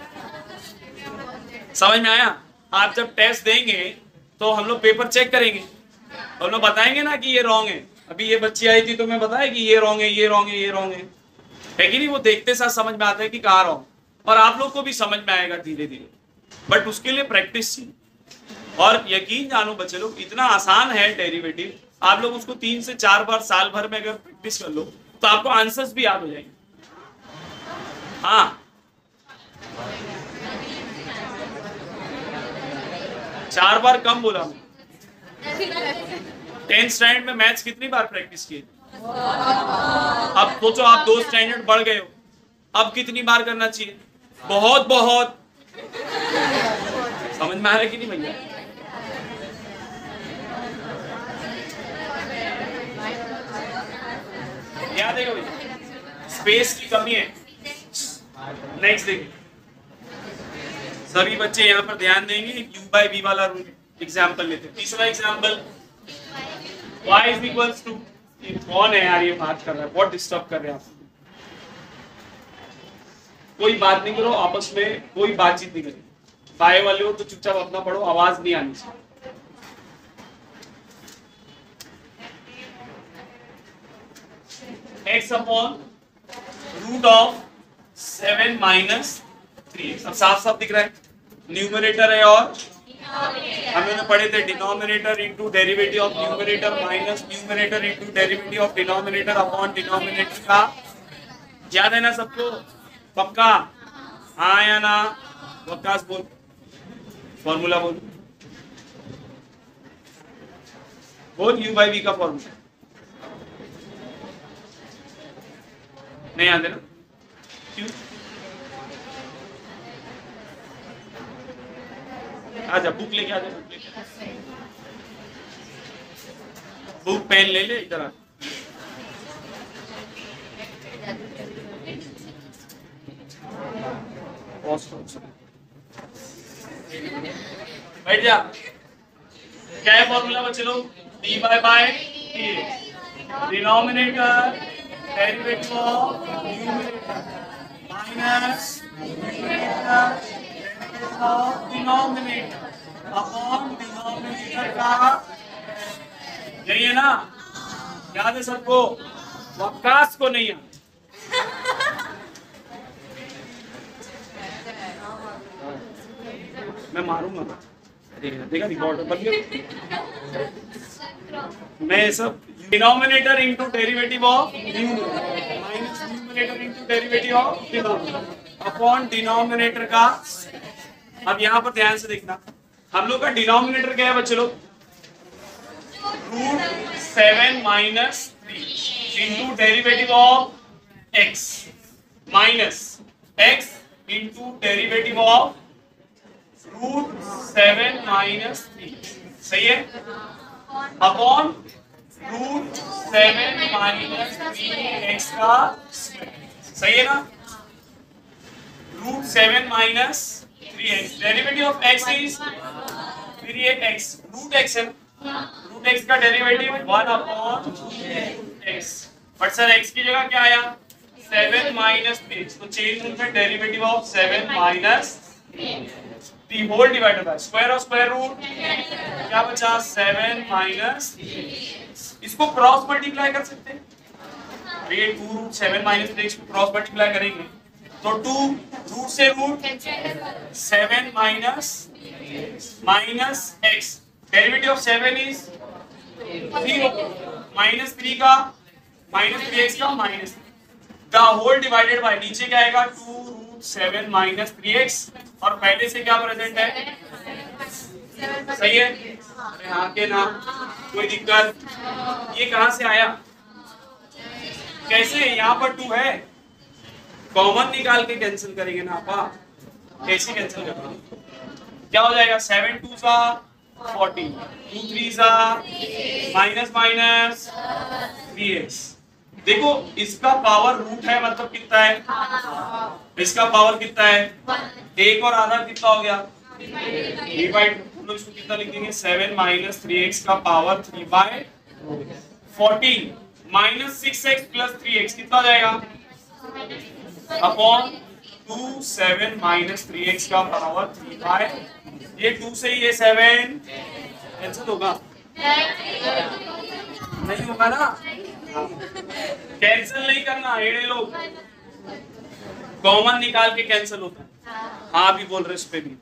समझ में आया। आप जब टेस्ट देंगे तो हम लोग पेपर चेक करेंगे, हम लोग बताएंगे ना कि ये रॉन्ग है। अभी ये बच्ची आई थी तो मैं बताया कि ये रॉन्ग है ये रॉन्ग है ये रॉन्ग है कि नहीं। वो देखते साथ समझ में आता है कि कहाँ रॉन्ग, और आप लोग को भी समझ में आएगा धीरे धीरे, बट उसके लिए प्रैक्टिस चाहिए। और यकीन जानो बच्चे लोग इतना आसान है डेरिवेटिव, आप लोग उसको 3 से 4 बार साल भर में अगर प्रैक्टिस कर लो तो आपको आंसर्स भी याद हो जाएंगे। हाँ 4 बार कम बोला मैं। 10th स्टैंडर्ड में मैथ्स कितनी बार प्रैक्टिस किए? अब सोचो आप 2 स्टैंडर्ड बढ़ गए हो, अब कितनी बार करना चाहिए? बहुत बहुत। समझ में आ रहा है कि नहीं भैया? याद है भैया स्पेस की कमी है। नेक्स्ट देखिए सभी बच्चे यहाँ पर ध्यान देंगे, u by v वाला रूल एग्जाम्पल लेते हैं। तीसरा example y is equals to, कौन है यार ये बात कर रहा है, बहुत डिस्टर्ब कर रहे हैं आप। कोई बात नहीं करो आपस में, कोई बातचीत नहीं करें, बाय वाले हो तो चुपचाप अपना पढ़ो, आवाज नहीं आनी चाहिए। x upon root of 7 minus 3x, अब साफ साफ दिख रहा है, न्यूमरेटर है और हम लोग पढ़े थे denominator into derivative of numerator minus numerator into derivative of denominator upon denominator का, याद है ना सबको? पक्का? हाँ या ना? वकास बोल, फॉर्मूला बोल, बोल u by v का फॉर्मूला। नहीं याद है ना? क्यों? आजा बुक लेके आजा, बुक लेके, बुक पेन ले ले इधर आ। बैठ जा। क्या है फॉर्मूला बच्चे लोग? dy by dx, denominator derivative of numerator minus numerator derivative of denominator upon denominator का, यही है ना? याद है सबको? वकास को नहीं है। मैं मारूंगा, देखा रिकॉर्ड बन गया। मैं सब denominator into derivative of numerator minus numerator into derivative of denominator upon denominator का। अब यहाँ पर ध्यान से देखना, हम लोग का डिनोमिनेटर क्या है बच्चे लोग? Root 7 minus 3 into derivative of x minus x into derivative of root 7 minus 3, सही है? अपॉन रूट 7 माइनस 3x का स्क्वायर, सही है ना? Root 7 minus 3x, derivative of x is, फिर ये x, रूट x है, रूट x का derivative 1 upon x, but sir x की जगह क्या आया? 7 माइनस 3x, तो चेंज रूल में derivative of 7 minus 3 whole divided by square of square root, क्या बचा? 7 माइनस, इसको क्रॉस मल्टीप्लाई कर सकते हैं, ये 2 रूट 7 माइनस 3x को क्रॉस मल्टीप्लाई करेंगे तो 2 रूट से root 7 minus minus x, derivative of 7 is 0 minus 3 का माइनस 3x का minus the whole divided by, नीचे क्या आएगा? 2 रूट 7 माइनस 3x, और पहले से क्या प्रेजेंट है? सही है? अरे हाँ के ना, कोई दिक्कत? ये कहां से आया? कैसे? यहाँ पर 2 है, कॉमन निकाल के कैंसिल करेंगे ना आपा, कैसे कैंसिल करना? क्या हो जाएगा? 7 2 सा 14, 2 3 सा माइनस माइनस 3x। देखो इसका पावर रूट है, मतलब कितना है? इसका पावर कितना है? 1 और आधा कितना हो गया? 3 बाई 2, हम लोग इसको कितना लिख देंगे? 7 माइनस 3x का power 3 by 14 minus 6x plus 3x कितना हो जाएगा? अपॉन 2 7 माइनस 3x का पावर 3 बाई, ये 2 से ये 7 कैंसिल होगा? नहीं होगा ना? कैंसिल नहीं करना, एड़े लोग कॉमन निकाल के कैंसिल होता है। हाँ भी बोल रहे इस पे भी,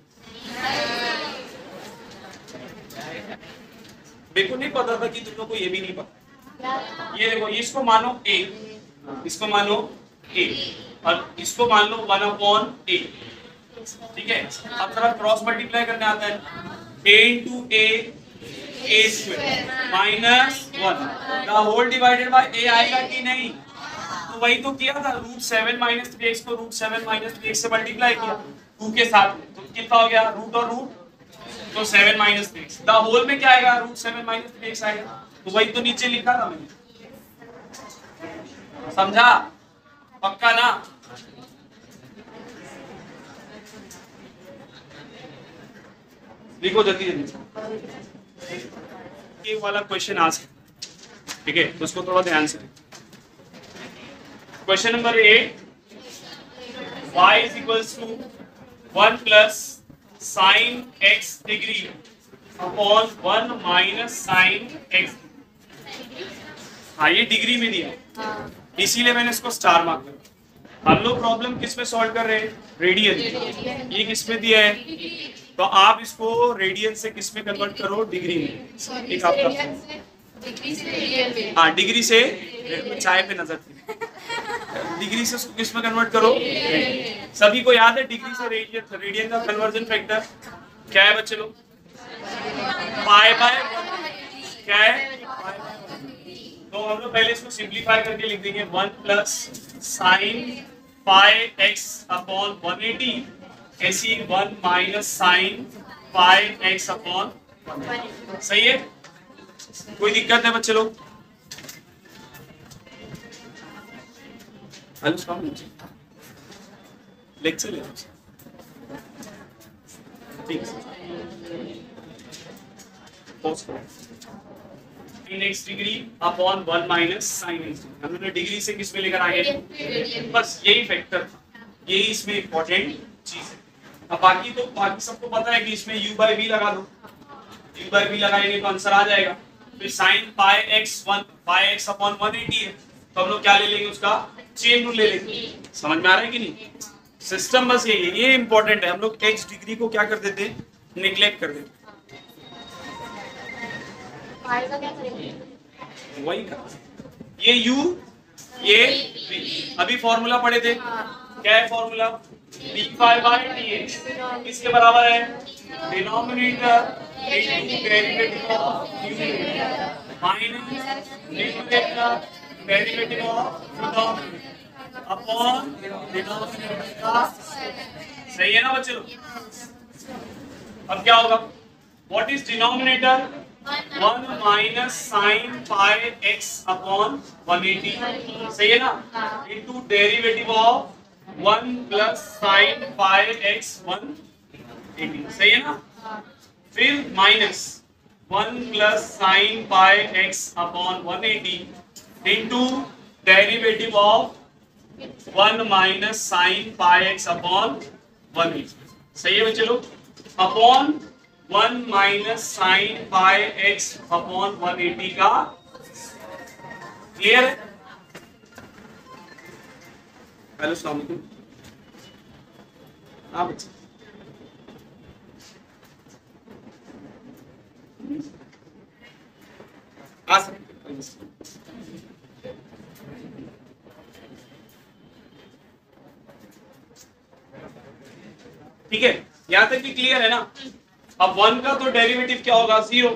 देखो नहीं पता था कि तुम लोग को ये भी नहीं पता। ये देखो, इसको मानो a, इसको मानो a और इसको मान लो 1/a, ठीक है? अब जरा क्रॉस मल्टीप्लाई करने आता है, a into a square minus 1 the whole divided by a आएगा कि नहीं? तो वही तो किया था, रूट 7 माइनस 3x को रूट 7 माइनस 3x से मल्टीप्लाई किया 2 के साथ, तो कितना हो गया? रूट और रूट, तो 7 माइनस 3x, द होल में क्या आएगा? रूट 7 माइनस 3x आएगा, तो वही तो नीचे लिखा था मैंने, समझा? पक्का ना? लिखो जल्दी जल्दी। ये वाला क्वेश्चन आ सकता, ठीक है, तो उसको थोड़ा ध्यान से। Question number 8, y is equals to 1 plus sine x degree upon 1 minus sine x। हाँ, ये डिग्री में दिया, इसीलिए मैंने इसको स्टार मार्क किया। हम लोग प्रॉब्लम किस में सॉल्व कर रहे हैं? रेडियन। ये किस में दिया है? तो आप इसको रेडियन से किस में कन्वर्ट करो? डिग्री में। एक आपका हाँ, डिग्री से चाय पे नजर थी, डिग्री से उसको किस में कन्वर्ट करो? सभी को याद है डिग्री से रेडियन, रेडियन का कन्वर्जन फैक्टर क्या है बच्चे लोग? Pi by 1। क्या है? तो हम लोग पहले इसको सिंप्लीफाई करके लिख देंगे 1 plus sine pi x upon 180 ऐसी 1 minus sine pi x upon 180। सही है? कोई दिक्कत है बच्चे लोग? लेक्चर ले ठीक है। x degree upon 1 minus sine x। हमने डिग्री से किस में लेकर आए? बस यही फैक्टर, यही इसमें इंपॉर्टेंट चीज है। अब बाकी तो बाकी सबको पता है कि इसमें u बाई v लगा दो, u बाई v लगाएंगे तो आंसर आ जाएगा। फिर साइन पाई x अपॉन 180 है, तो हम लोग क्या ले लेंगे? उसका चेन रूल ले लेंगे। समझ में आ रहा है कि नहीं? सिस्टम बस यही है, ये इंपॉर्टेंट है। हम लोग x डिग्री को क्या कर देते हैं? निग्लेक्ट कर देते। वही का ये u ये v। अभी फॉर्मूला पढ़े थे, क्या है formula? d pi by dx किसके बराबर है? Denominator into derivative of numerator minus numerator derivative of denominator upon denominator का। सही है ना बच्चे लोग? अब क्या होगा? What is denominator? 1 minus sine pi x upon 180। सही है ना? Into derivative of 1 plus sine pi x 180। सही है ना? फिर minus 1 plus sine pi x upon 180 into derivative of 1 minus sine pi x upon 180। सही है बच्चे लोग? Upon 1 minus sine pi x upon 180 का। क्लियर है? हेलो अस्सलाम वालेकुम। हाँ बच्चे, आ सकते। ठीक है, यहां तक भी क्लियर है ना? अब 1 का तो डेरिवेटिव क्या होगा? 0,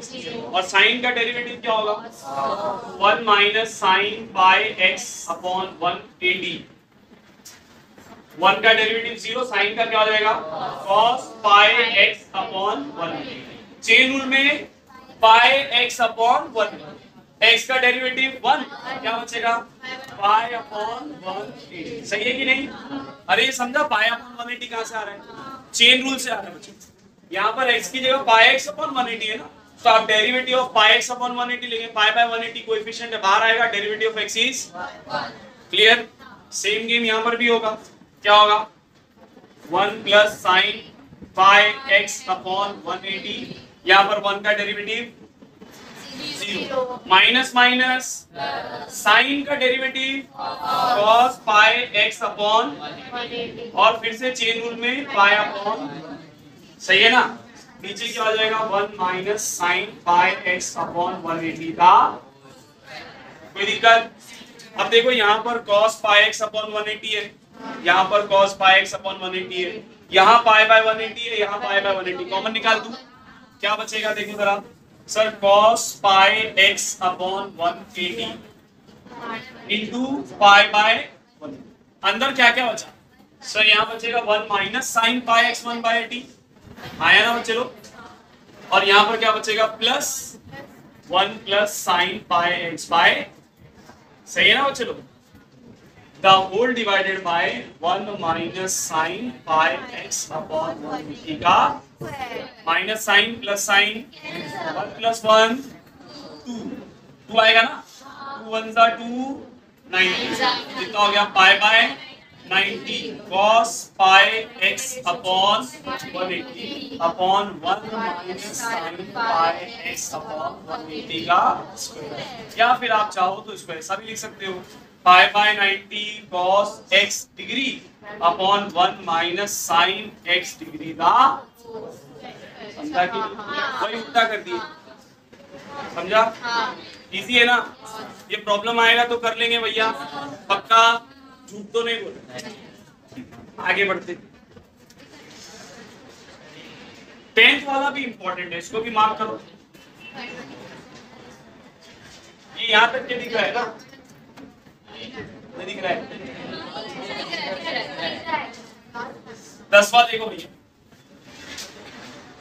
और साइन का डेरिवेटिव क्या होगा? 1 minus sine pi x upon 180। 1 का डेरिवेटिव 0, साइन का क्या हो जाएगा? cos पाई एक्स अपॉन 180। चेन रूल में पाई एक्स अपॉन 1, एक्स का डेरिवेटिव 1, क्या बचेगा? Pi upon 180। सही है कि नहीं? अरे ये समझा, पाई अपॉन 180 कहां से आ रहा है? चेन रूल से आ रहा है बच्चों। यहाँ पर x की जगह पाई एक्स अपॉन 180 है ना, तो आप derivative of pi x upon 180 लेंगे। पाई बाय 180 कोएफिशिएंट है, बाहर आएगा, derivative of x is 1। Clear? Same game यहाँ पर भी होगा। क्या होगा? 1 plus sine pi x upon 180, यहाँ पर 1 का डेरिवेटिव 0, माइनस माइनस साइन का डेरिवेटिव cos पाई एक्स अपॉन, और फिर से चेन रूल में पाई अपॉन। सही है ना? नीचे क्या हो जाएगा? 1 minus sine pi x upon 180 का। कोई दिक्कत? अब देखो यहाँ पर cos पाई एक्स अपॉन 180 है, यहाँ पर cos पाई एक्स अपॉन 180 है, यहाँ पाई बाय 180 है, यहाँ पाई बाय 180। कॉमन निकाल दूं, क्या बचेगा? देखो जरा sir, cos pi x upon 180 into pi by 1। अंदर क्या क्या बचा सर? यहाँ बचेगा 1 माइनस साइन पाई एक्स 1/80, आया ना बच्चे लोग? और यहाँ पर क्या बचेगा? Plus 1 plus sine pi x by. सही है ना बच्चे लोग? The whole divided by 1 minus sine pi x upon 180 का minus sine plus sine, 1 plus 1 2, 2 आएगा ना, 2 1 जा 2, 90 कितना हो गया, पाई by 90 cos pi x upon 180 upon 1 minus sine pi x upon 180 का स्क्वायर। या फिर आप चाहो तो इसको ऐसा भी लिख सकते हो, pi by 90 cos x degree upon 1 minus sine x degree का, समझा कि वही उल्टा कर दिए, समझा? इजी है ना? ये प्रॉब्लम आएगा तो कर लेंगे भैया, पक्का, झूठ तो नहीं बोल। आगे बढ़ते, 10th वाला भी इंपॉर्टेंट है, इसको भी मार्क करो। ये यहां तक क्या दिख रहा है ना, नहीं दिख रहा है? 10वां देखो भैया,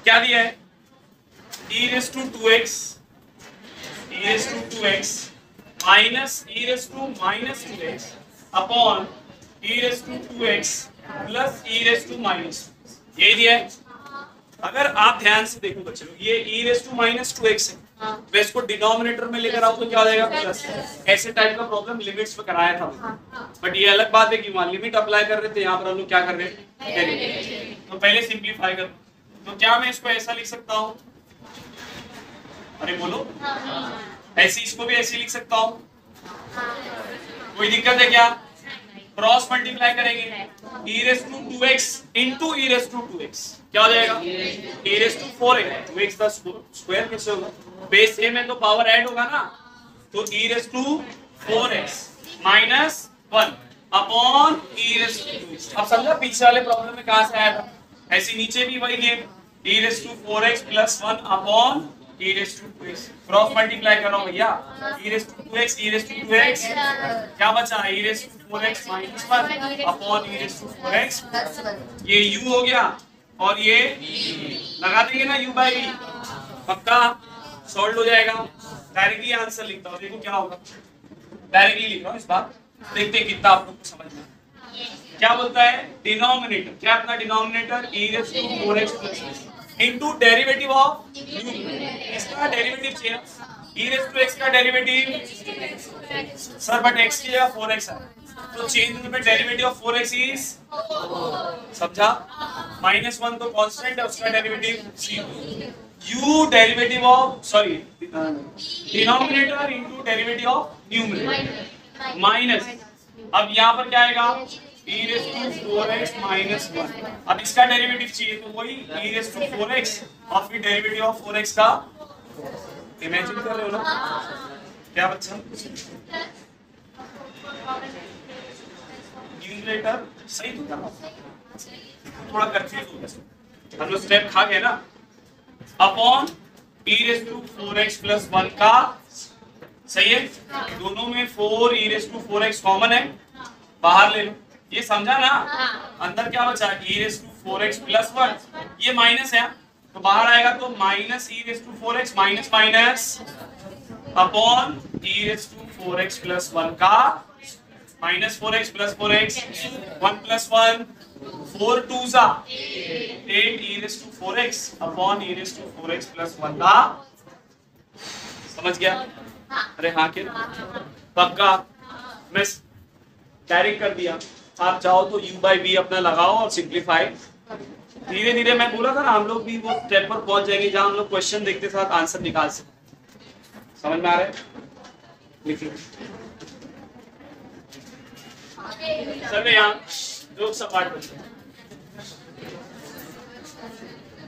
क्या दिया है, e raised to 2x minus e raised to minus 2x upon e raised to 2x plus e raised to minus, ये दिया है। अगर आप ध्यान से देखो बच्चों, ये e raised to minus 2x है, मैं इसको डिनोमिनेटर में लेकर आओ तो क्या हो जाएगा, प्लस। ऐसे टाइप का प्रॉब्लम लिमिट्स पे कराया था, बट ये अलग बात है कि वहां लिमिट अप्लाई कर रहे थे, यहाँ पर हम लोग क्या कर रहे हैं, तो पहले सिंप्लीफाई करो। तो क्या मैं इसको ऐसा लिख सकता हूँ, अरे बोलो, ऐसे इसको भी ऐसे लिख सकता हूँ, कोई दिक्कत है क्या? क्रॉस मल्टीप्लाई करेंगे, e raised to 2x into e raised to 2x क्या हो जाएगा, e raised to 4x, 2x का स्क्वायर कैसे होगा, बेस a में तो पावर ऐड होगा ना, तो e raised to 4x minus 1 upon e raised to 2x। अब समझा पीछे वाले प्रॉब्लम में कहां से आया था, ऐसे नीचे भी वही game, e raised to 4x plus 1 upon e raised to 2x, cross multiply करो भैया, e raised to 2x, e raised to 2x क्या बचा, e raised to 4x minus 1 upon e raised to 4x, ये u हो गया और ये लगा देंगे ना u by v, पक्का सॉल्व हो जाएगा। डायरेक्टली आंसर लिखता हूँ, देखो क्या होगा, डायरेक्टली लिख रहा हूँ इस बार, देखते हैं कितना आप लोग को समझ में। क्या बोलता है, डिनोमिनेटर, क्या अपना denominator e raised to 4x plus into derivative of u, इसका डेरिवेटिव चाहिए, e raised to x का डेरिवेटिव सर, बट x की जगह 4x है, तो चेंज में डेरिवेटिव ऑफ 4x इज, समझा, -1 तो कांस्टेंट है, उसका derivative 0, u derivative of, sorry denominator into derivative of numerator minus, अब यहाँ पर क्या आएगा, e raised to 4x minus 1, अब इसका डेरिवेटिव चाहिए तो वही e raised to 4x और फिर डेरिवेटिव ऑफ 4x का, इमेजिन कर रहे हो ना क्या बच्चा, न्यूमरेटर सही तो था, थोड़ा कंफ्यूज हो गया, हम लोग स्टेप खा गए ना, upon e raised to 4x plus 1 का, सही है, दोनों में 4 e raised to 4x common है, बाहर ले लो, ये समझा ना, अंदर क्या बचा, e raised to 4x plus 1, ये माइनस है तो बाहर आएगा, तो minus e raised to 4x minus minus upon e raised to 4x plus 1 का, minus 4x plus 4x, 1 plus 1 4 2 जा 8 e raised to 4x upon e raised to 4x plus 1 का, समझ गया? अरे हाँ के पक्का, मैं डायरेक्ट कर दिया, आप चाहो तो u by v अपना लगाओ और सिंप्लीफाई, धीरे धीरे मैं बोला था ना, हम लोग भी वो स्टेप पर पहुंच जाएंगे जहां हम लोग क्वेश्चन देखते साथ आंसर निकाल सकते। समझ में आ रहा है? लिखिए सर, यहाँ जो सपाट बच्चे,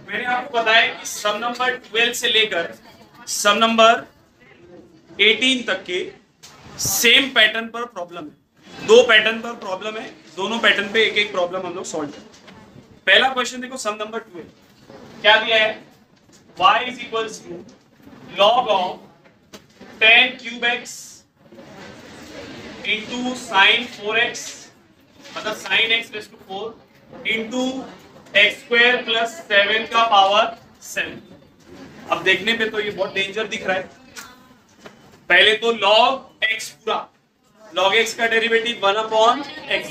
मैंने आपको बताया कि सम नंबर 12 से लेकर सम नंबर 18 तक के सेम पैटर्न पर प्रॉब्लम है, 2 पैटर्न पर प्रॉब्लम है, दोनों पैटर्न पे एक एक प्रॉब्लम हम लोग सॉल्व करें। पहला क्वेश्चन देखो, सम नंबर 12 क्या दिया है, y is equals to log of 10 cube x into sine 4x, मतलब sine x raise to 4 into x square plus 7 का पावर 7। अब देखने पे तो ये बहुत डेंजर दिख रहा है, पहले तो log x पूरा, log x का डेरिवेटिव 1 अपॉन x,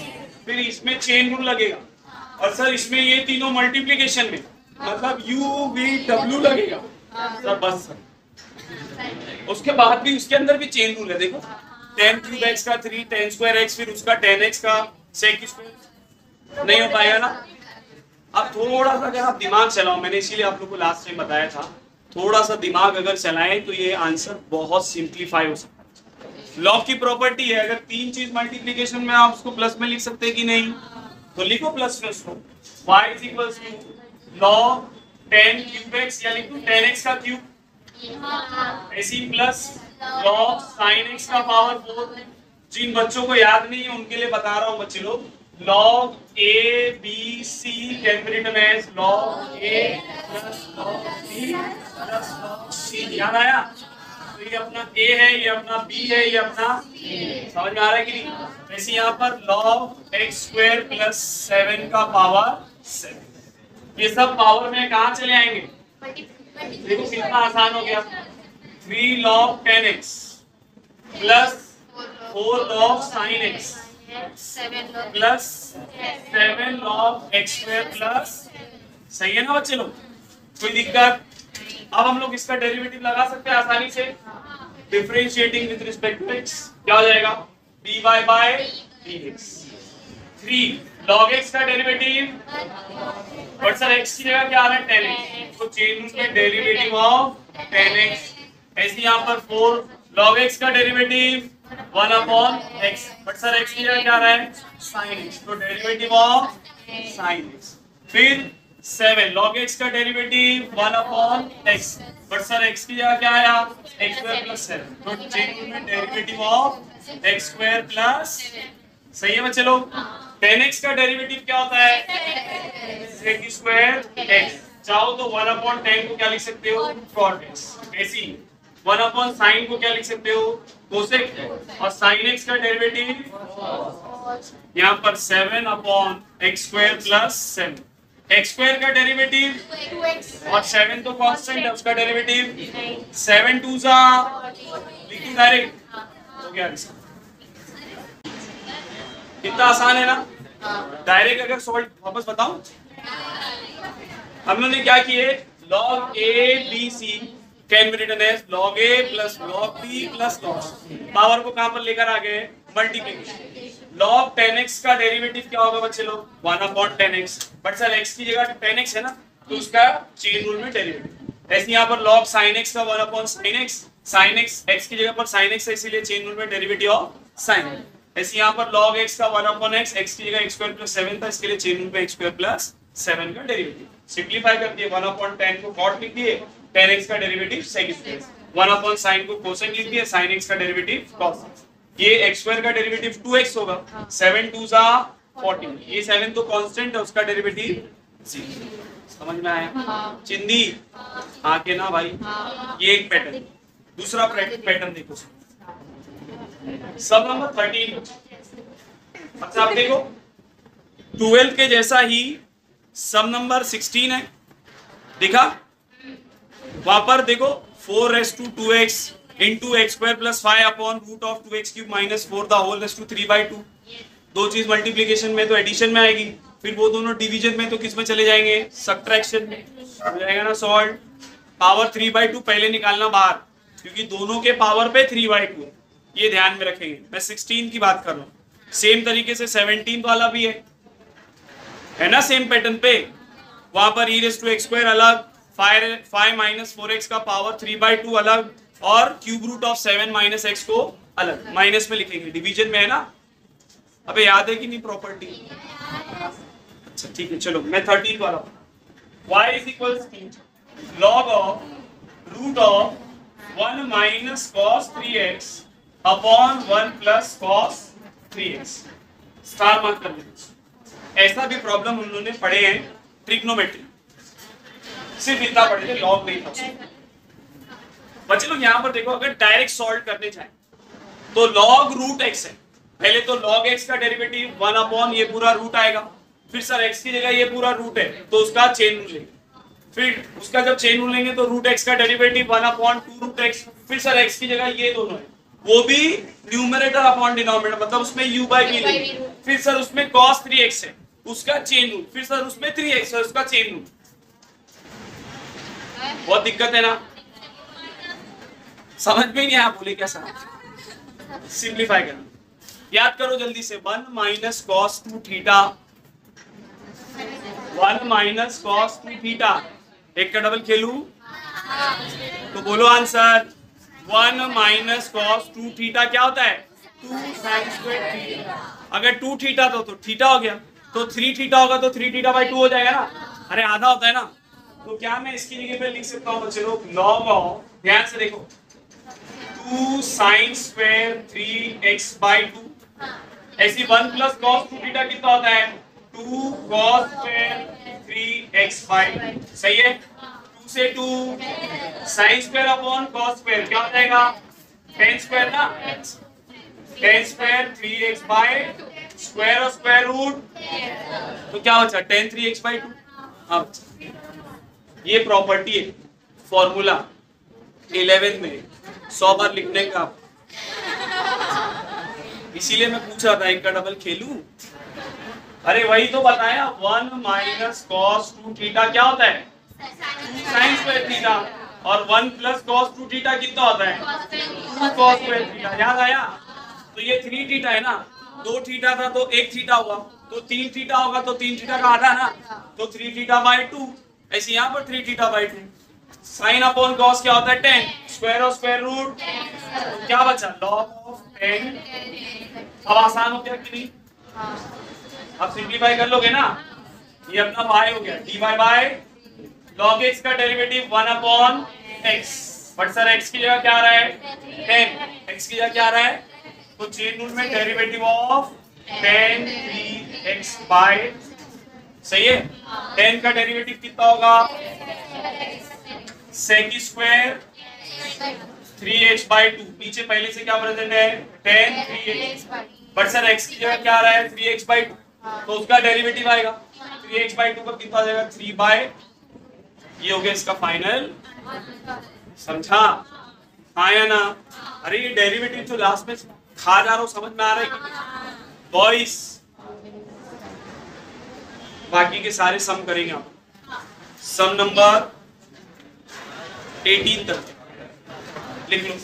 फिर इसमें चेन रूल लगेगा, और सर इसमें ये तीनों मल्टीप्लिकेशन में, मतलब UVW लगेगा सर, बस सर। उसके बाद भी उसके अंदर भी चेन रूल है, देखो 10 क्यूब एक्स का 3 10 स्क्वायर एक्स, फिर उसका 10 एक्स का सेक स्क्वायर, नहीं हो पाएगा ना। अब थोड़ा सा अगर आप दिमाग चलाओ, मैंने इसीलिए आप लोग को लास्ट टाइम बताया था, थोड़ा सा दिमाग अगर चलाएं तो ये आंसर बहुत सिंप्लीफाई हो सकता है। लॉग की प्रॉपर्टी है, अगर तीन चीज मल्टीप्लीकेशन में आप उसको प्लस में लिख सकते हैं कि नहीं, तो लिखो प्लस में उसको, y is equal to log 10 cube x या लिखो 10x का क्यूब, ऐसी प्लस लॉग साइन x का पावर 4। जिन बच्चों को याद नहीं है उनके लिए बता रहा हूं बच्चे लोग, log a b c can be written as log a plus log b plus log c। याद आया? तो ये अपना a है, ये अपना b है, ये अपना समझ में आ रहा है कि नहीं? वैसे यहाँ पर log x स्क्वायर प्लस 7 का पावर 7, ये सब पावर में कहाँ चले आएंगे? देखो कितना आसान हो गया, 3 log 10x plus 4 log sin x plus 7 log x square plus, सही है ना बच्चे लोग? कोई दिक्कत? अब हम लोग इसका डेरिवेटिव लगा सकते हैं आसानी से, differentiating with respect to x क्या हो जाएगा? dy by dx। 3 log x का डेरिवेटिव, बट सर x की जगह क्या आ रहा है? 10x, तो चेन रूल में डेरिवेटिव ऑफ 10x। ऐसे यहाँ पर 4 log x का derivative 1 upon x, but sir x की जगह क्या आ रहा है? sin x, तो डेरिवेटिव ऑफ sin x। फिर 7 log x का derivative 1 upon x, but sir x की जगह क्या आया? x स्क्वायर प्लस 7, तो चेन रूल में derivative of x square plus, सही है बच्चे लोग? 10x का डेरिवेटिव क्या होता है? sec square x। चाहो तो 1 अपॉन 10 को क्या लिख सकते हो? cot x। ऐसी 1 अपॉन साइन को क्या लिख सकते हो? कोसेक। और साइन x का डेरिवेटिव यहाँ पर 7 upon x square plus 7। x square का डेरिवेटिव और 7 तो कांस्टेंट है, उसका डेरिवेटिव 7 2 सा लिखी डायरेक्ट हो गया। कितना आसान है ना? डायरेक्ट अगर सॉल्व वापस बताऊं, हम लोगों ने क्या किए? log a b c can be written as log a plus log b plus log c। Power को कहां पर लेकर आ गए? मल्टीप्लिकेशन। log 10x का डेरिवेटिव क्या होगा बच्चे लोग? 1 upon 10x, but sir x की जगह 10x है ना, तो उसका चेन रूल में डेरिवेटिव। ऐसे यहाँ पर log sin x का 1 upon sin x, sin x की जगह पर sin x है, इसीलिए चेन रूल में डेरिवेटिव ऑफ sin x। ऐसे यहाँ पर log x का 1 अपॉन x, x की जगह x स्क्वायर प्लस 7 था, इसके लिए चेन रूल पे x स्क्वायर प्लस 7 का डेरिवेटिव। सिंपलीफाई कर दिए, 1 अपॉन 10 को cot लिख दिए, 10x का derivative sec square, 1 upon sin को cosec लिख दिए, sin x का डेरिवेटिव cos x। ये x स्क्वायर का डेरिवेटिव 2x होगा, 7 2 सा 14, ये 7 तो कांस्टेंट है, उसका डेरिवेटिव 0। समझ में आया? चिंदी आके ना भाई, ये एक पैटर्न। दूसरा पैटर्न देखो, सब नंबर 13। अच्छा आप देखो 12 के जैसा ही सब नंबर 16 है, देखा? वहां पर देखो 4 raise to 2x into x square plus 5 upon root of 2x cube minus 4 the whole raise to 3/2। दो चीज मल्टीप्लीकेशन में तो एडिशन में आएगी, फिर वो दोनों डिवीजन में तो किस में चले जाएंगे? सब्ट्रैक्शन में हो जाएगा ना सॉल्व। पावर 3/2 पहले निकालना बाहर, क्योंकि दोनों के पावर पे 3/2, ये ध्यान में रखेंगे। मैं 16 की बात कर रहा हूँ। सेम तरीके से 17 वाला भी है ना, सेम पैटर्न पे। वहां पर e raise to x square अलग, 5 माइनस 4x का पावर 3/2 अलग, और cube root of 7 minus x को अलग माइनस में लिखेंगे, डिवीजन में है ना। अबे याद है कि नहीं प्रॉपर्टी? अच्छा ठीक है, चलो मैं 13 वाला y is equal to log of root of 1 minus cos 3x upon 1 plus cos 3x। Star mark कर लेते। ऐसा भी प्रॉब्लम हम लोगों ने पढ़े हैं ट्रिग्नोमेट्री, सिर्फ इतना पढ़े थे, लॉग नहीं था। बच्चे लोग यहाँ पर देखो, अगर डायरेक्ट सॉल्व करने जाए तो log रूट x है, पहले तो log x का डेरिवेटिव 1 अपॉन ये पूरा रूट आएगा, फिर सर x की जगह ये पूरा रूट है तो उसका चेन रूल लेंगे, फिर उसका जब चेन रूल लेंगे तो रूट x का डेरिवेटिव 1 अपॉन 2 रूट x, फिर सर x की जगह ये दोनों है, वो भी न्यूमरेटर अपॉन डिनोमिनेटर, मतलब उसमें u बाई v लेंगे, फिर सर उसमें cos 3x है, उसका चेन रूल, फिर सर उसमें 3x है, उसका चेन रूल। बहुत दिक्कत है ना, समझ में ही नहीं आया, बोले क्या सर? सिंप्लीफाई करना, याद करो जल्दी से। 1 minus cos 2 theta, 1 minus cos 2 theta, एक का डबल खेलू तो बोलो आंसर। 1 माइनस कॉस 2 थीटा क्या होता है? 2 साइन स्क्वायर थीटा। अगर 2 थीटा तो थीटा हो गया, तो 3 थीटा होगा तो 3 थीटा बाई 2 हो जाएगा ना, अरे आधा होता है ना। तो क्या मैं इसकी जगह पे लिख सकता हूँ बच्चे लोग, लॉग ऑफ, ध्यान से देखो, 2 साइन स्क्वायर 3x बाई 2। ऐसी 1 प्लस कॉस 2 थीटा कितना होता है? 2 कॉस स्क्वायर 3x बाई, सही है। 2 से 2 sine square upon cos square क्या हो जाएगा? tan स्क्वायर ना, tan square 3x by square और स्क्वायर रूट, तो क्या बचा? tan 3x by 2। अब ये प्रॉपर्टी है, फॉर्मूला 11 में 100 बार लिखने का, इसीलिए मैं पूछ रहा था एक का डबल खेलूं। अरे वही तो बताया, 1 माइनस कॉस 2 थीटा क्या होता है? साइन स्क्वायर थीटा, और 1 प्लस कॉस 2 थीटा कितना होता है? 2 कॉस स्क्वायर थीटा। याद आया? तो ये 3 थीटा है ना, 2 थीटा था तो 1 थीटा हुआ, तो 3 थीटा होगा तो 3 थीटा का आधा ना, तो 3 थीटा बाई 2। ऐसे यहाँ पर 3 theta by 2। Sine upon cos क्या होता है? tan, स्क्वायर और स्क्वायर रूट, तो क्या बचा? Log of tan। अब आसान हो गया कि नहीं? अब सिंप्लीफाई कर लोगे ना, ये अपना y हो गया dy बाय log x का derivative 1 upon x, but sir x की जगह क्या आ रहा है? tan, x की जगह क्या आ रहा है? तो चेन रूल में derivative of tan 3x by, सही है। tan का डेरिवेटिव कितना होगा? sec स्क्वायर 3x बाई 2, नीचे पहले से क्या प्रेजेंट है? tan 3x, but sir x की जगह क्या आ रहा है? 3x बाई 2, तो उसका डेरिवेटिव आएगा 3x बाई 2 का कितना आ जाएगा? 3 बाय, ये हो गया इसका फाइनल। समझा? हाँ या ना? अरे ये डेरिवेटिव जो लास्ट में खा जा रहा हूं, समझ में आ रहा है बॉयज? बाकी के सारे सम करेंगे आप, सम नंबर 18 तक लिख लो।